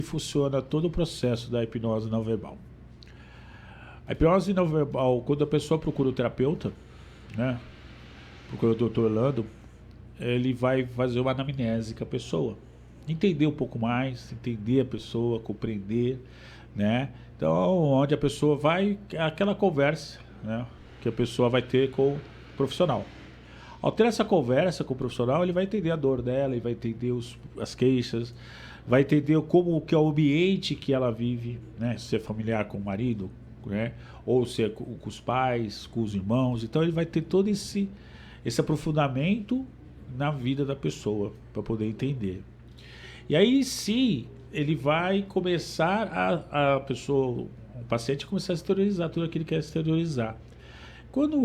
funciona todo o processo da hipnose não verbal. A hipnose não verbal, quando a pessoa procura o terapeuta, né, procura o Dr. Orlando, ele vai fazer uma anamnese com a pessoa, entender um pouco mais, entender a pessoa, compreender, né? Então, onde a pessoa vai, aquela conversa, né, que a pessoa vai ter com o profissional. Ao ter essa conversa com o profissional, ele vai entender a dor dela, ele vai entender as queixas, vai entender como que é o ambiente que ela vive, né? Se é familiar com o marido, né? Ou se é com os pais, com os irmãos. Então ele vai ter todo esse aprofundamento na vida da pessoa para poder entender. E aí sim, ele vai começar a pessoa, o paciente começar a exteriorizar tudo aquilo que ele quer exteriorizar. Quando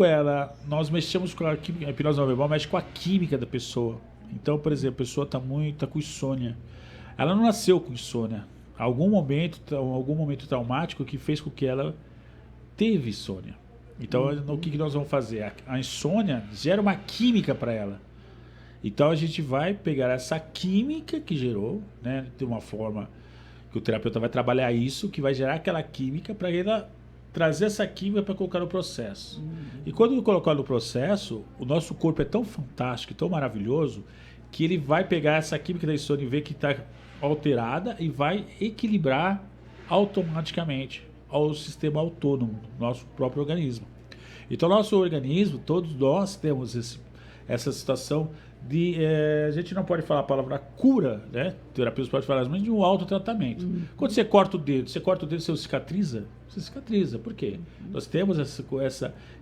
nós mexemos com a química, a hipnose não verbal mexe com a química da pessoa. Então, por exemplo, a pessoa está com insônia. Ela não nasceu com insônia. Algum momento traumático que fez com que ela teve insônia. Então, o que nós vamos fazer? A insônia gera uma química para ela. Então, a gente vai pegar essa química que gerou, né, de uma forma que o terapeuta vai trabalhar isso, que vai gerar aquela química para ela trazer essa química para colocar no processo. E quando colocar no processo, o nosso corpo é tão fantástico, tão maravilhoso, que ele vai pegar essa química da insônia e ver que está alterada e vai equilibrar automaticamente ao sistema autônomo do nosso próprio organismo. Então, nosso organismo, todos nós temos essa situação de... a gente não pode falar a palavra cura, né? Terapeutas podem falar, mas de um autotratamento. Quando você corta o dedo, você cicatriza? Você cicatriza. Por quê? Nós temos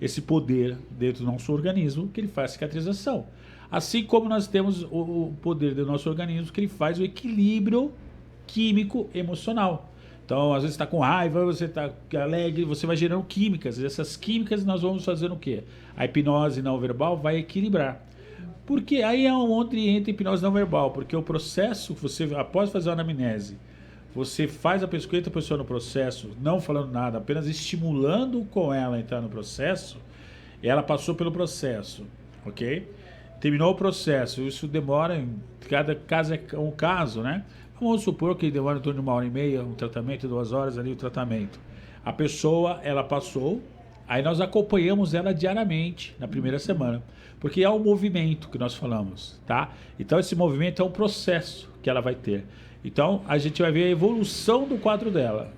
esse poder dentro do nosso organismo que ele faz a cicatrização. Assim como nós temos o poder do nosso organismo que ele faz o equilíbrio químico emocional. Então, às vezes está com raiva, você está alegre, você vai gerando químicas. E essas químicas nós vamos fazer o quê? A hipnose não verbal vai equilibrar. Porque aí é onde entra a hipnose não verbal, porque o processo, você após fazer a anamnese, você faz a pessoa no processo, não falando nada, apenas estimulando com ela a entrar no processo, ela passou pelo processo, ok? Terminou o processo, isso demora, cada caso é um caso, né? Vamos supor que demora em torno de 1h30, um tratamento, 2 horas ali o tratamento. A pessoa, ela passou, aí nós acompanhamos ela diariamente na primeira semana, porque é o movimento que nós falamos, tá? Então esse movimento é um processo que ela vai ter. Então a gente vai ver a evolução do quadro dela.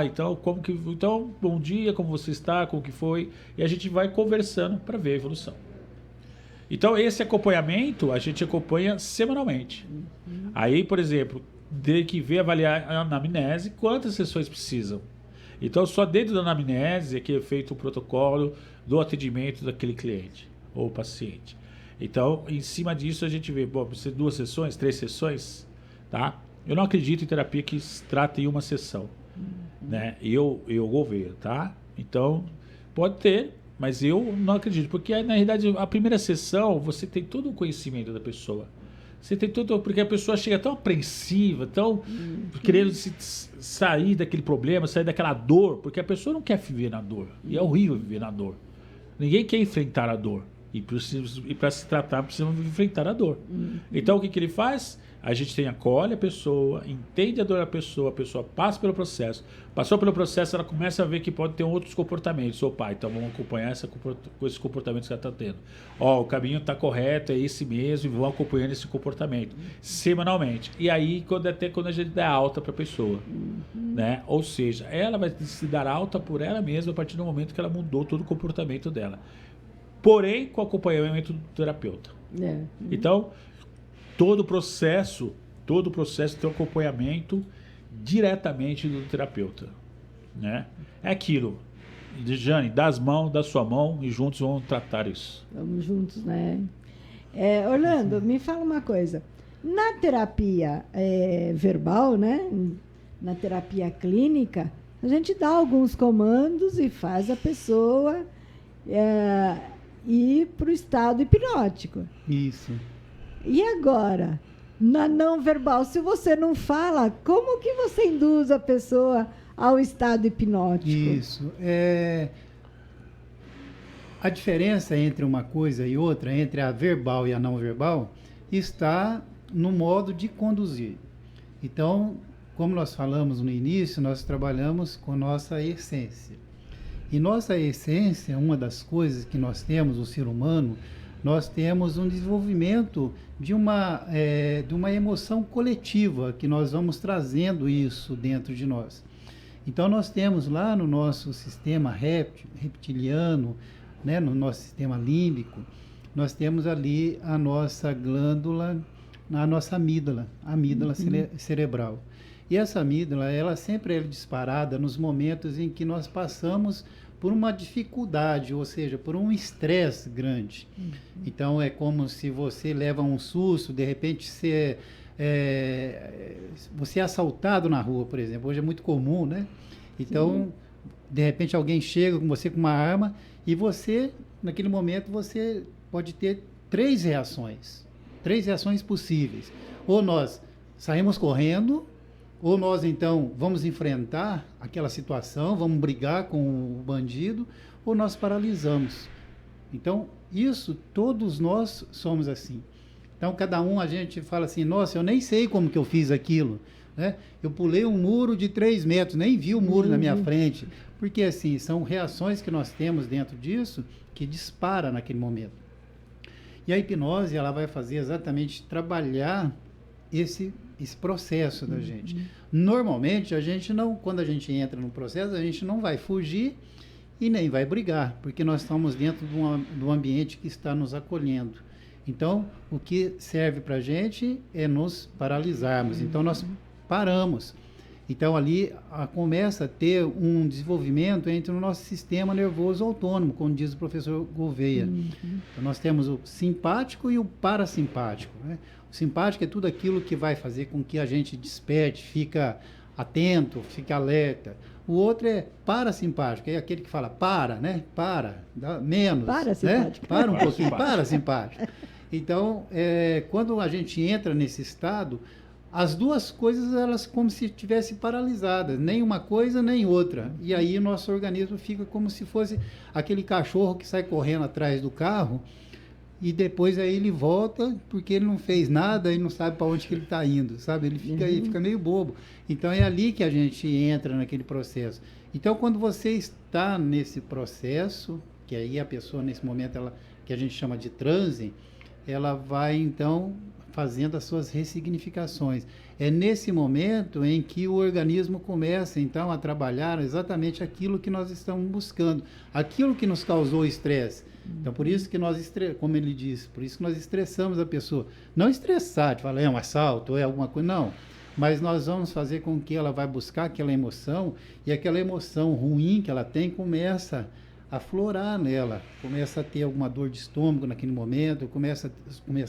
Então bom dia, como você está, como que foi? E a gente vai conversando para ver a evolução. Então esse acompanhamento a gente acompanha semanalmente. Aí, por exemplo, tem que ver, avaliar a anamnese, quantas sessões precisam. Então só dentro da anamnese é que é feito o protocolo do atendimento daquele cliente ou paciente. Então, em cima disso a gente vê, precisa de 2 sessões, 3 sessões, tá? Eu não acredito em terapia que se trata em uma sessão, né? Eu vou ver, tá? Então, pode ter, mas eu não acredito, porque na realidade a primeira sessão você tem todo o conhecimento da pessoa. Você tem tudo, porque a pessoa chega tão apreensiva, tão querendo sair daquele problema, sair daquela dor, porque a pessoa não quer viver na dor. E é horrível viver na dor. Ninguém quer enfrentar a dor. E para se tratar, precisa enfrentar a dor. Então, o que ele faz? A gente acolhe a pessoa, entende a dor da pessoa, a pessoa passa pelo processo. Passou pelo processo, ela começa a ver que pode ter outros comportamentos. Opa, então vamos acompanhar esses comportamentos que ela está tendo. O caminho está correto, é esse mesmo, e vão acompanhando esse comportamento semanalmente. E aí, até quando a gente dá alta para a pessoa. Né? Ou seja, ela vai se dar alta por ela mesma a partir do momento que ela mudou todo o comportamento dela. Porém, com acompanhamento do terapeuta. Então, todo o processo tem um acompanhamento diretamente do terapeuta, né? É aquilo, Jane, dá sua mão e juntos vamos tratar isso. Vamos juntos, né? Orlando, me fala uma coisa. Na terapia verbal, né? Na terapia clínica, a gente dá alguns comandos e faz a pessoa ir para o estado hipnótico. Isso. E agora, na não verbal, se você não fala, como que você induz a pessoa ao estado hipnótico? Isso. A diferença entre uma coisa e outra, entre a verbal e a não verbal, está no modo de conduzir. Então, como nós falamos no início, nós trabalhamos com nossa essência. E nossa essência, uma das coisas que nós temos, o ser humano, nós temos um desenvolvimento de uma emoção coletiva, que nós vamos trazendo isso dentro de nós. Então, nós temos lá no nosso sistema reptiliano, né, no nosso sistema límbico, nós temos ali a nossa glândula, a nossa amígdala, cerebral. E essa amígdala, ela sempre é disparada nos momentos em que nós passamos por uma dificuldade, ou seja, por um estresse grande. Então, é como se você leva um susto, de repente você é assaltado na rua, por exemplo. Hoje é muito comum, né? Então, de repente alguém chega com você com uma arma e você, naquele momento, você pode ter três reações possíveis. Ou nós saímos correndo, ou nós, então, vamos enfrentar aquela situação, vamos brigar com o bandido, ou nós paralisamos. Então, isso, todos nós somos assim. Então, cada um, a gente fala assim, nossa, eu nem sei como que eu fiz aquilo, né? Eu pulei um muro de 3 metros, nem vi o muro na minha frente. Porque, assim, são reações que nós temos dentro disso que dispara naquele momento. E a hipnose, ela vai fazer exatamente trabalhar esse processo da gente. Normalmente, a gente não, quando a gente entra no processo, a gente não vai fugir e nem vai brigar, porque nós estamos dentro de um ambiente que está nos acolhendo. Então, o que serve para a gente é nos paralisarmos. Então, nós paramos. Então, ali começa a ter um desenvolvimento entre o nosso sistema nervoso autônomo, como diz o professor Gouveia. Então, nós temos o simpático e o parasimpático, né? O simpático é tudo aquilo que vai fazer com que a gente desperte, fica atento, fica alerta. O outro é parasimpático, é aquele que fala para, né? Para, dá menos. Parasimpático. Né? Para um pouquinho, parasimpático. Então, quando a gente entra nesse estado, as duas coisas, elas como se estivessem paralisadas, nem uma coisa nem outra. E aí o nosso organismo fica como se fosse aquele cachorro que sai correndo atrás do carro e depois aí ele volta porque ele não fez nada e não sabe para onde que ele está indo, sabe? Ele fica meio bobo. Então é ali que a gente entra naquele processo. Então quando você está nesse processo, que aí a pessoa nesse momento, que a gente chama de transe, ela vai então fazendo as suas ressignificações. É nesse momento em que o organismo começa então a trabalhar exatamente aquilo que nós estamos buscando, aquilo que nos causou estresse. Então, por isso que como ele disse, por isso que nós estressamos a pessoa. Não estressar, de falar, é um assalto, é alguma coisa, não. Mas nós vamos fazer com que ela vai buscar aquela emoção, e aquela emoção ruim que ela tem começa a aflorar nela, começa a ter alguma dor de estômago naquele momento, começa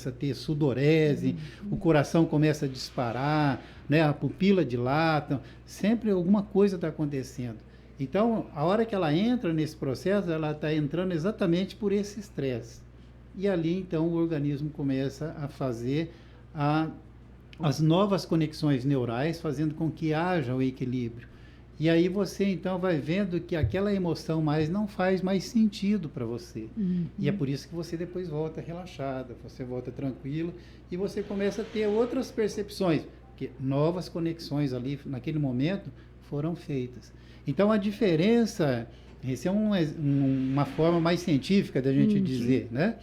a ter sudorese, o coração começa a disparar, né, a pupila dilata, sempre alguma coisa está acontecendo. Então, a hora que ela entra nesse processo, ela está entrando exatamente por esse estresse. E ali, então, o organismo começa a fazer as novas conexões neurais, fazendo com que haja o equilíbrio. E aí você, então, vai vendo que aquela emoção não faz mais sentido para você. E é por isso que você depois volta relaxada, você volta tranquilo, e você começa a ter outras percepções, porque novas conexões ali, naquele momento, foram feitas. Então, a diferença, essa é uma forma mais científica da gente dizer, né?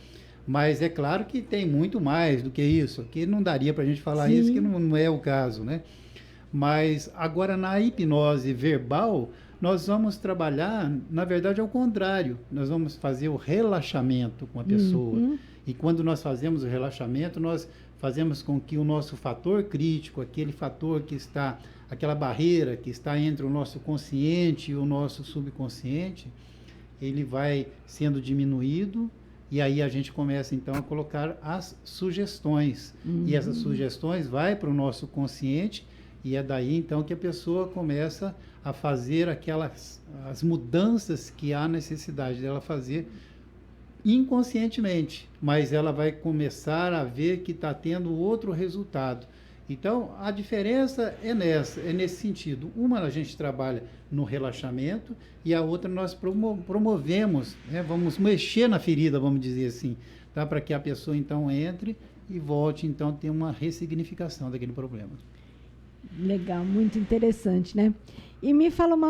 Mas é claro que tem muito mais do que isso. Aqui não daria para a gente falar isso, que não é o caso, né? Mas agora na hipnose verbal, nós vamos trabalhar, na verdade, ao contrário. Nós vamos fazer o relaxamento com a pessoa. E quando nós fazemos o relaxamento, nós fazemos com que o nosso fator crítico, aquele fator que está, aquela barreira que está entre o nosso consciente e o nosso subconsciente, ele vai sendo diminuído, e aí a gente começa então a colocar as sugestões. E essas sugestões vai para o nosso consciente, e é daí então que a pessoa começa a fazer as mudanças que há necessidade dela fazer inconscientemente, mas ela vai começar a ver que está tendo outro resultado. Então, a diferença é nesse sentido. Uma a gente trabalha no relaxamento e a outra nós promovemos, né? Vamos mexer na ferida, vamos dizer assim, tá? Para que a pessoa então entre e volte então a ter uma ressignificação daquele problema. Legal, muito interessante, né? E me fala uma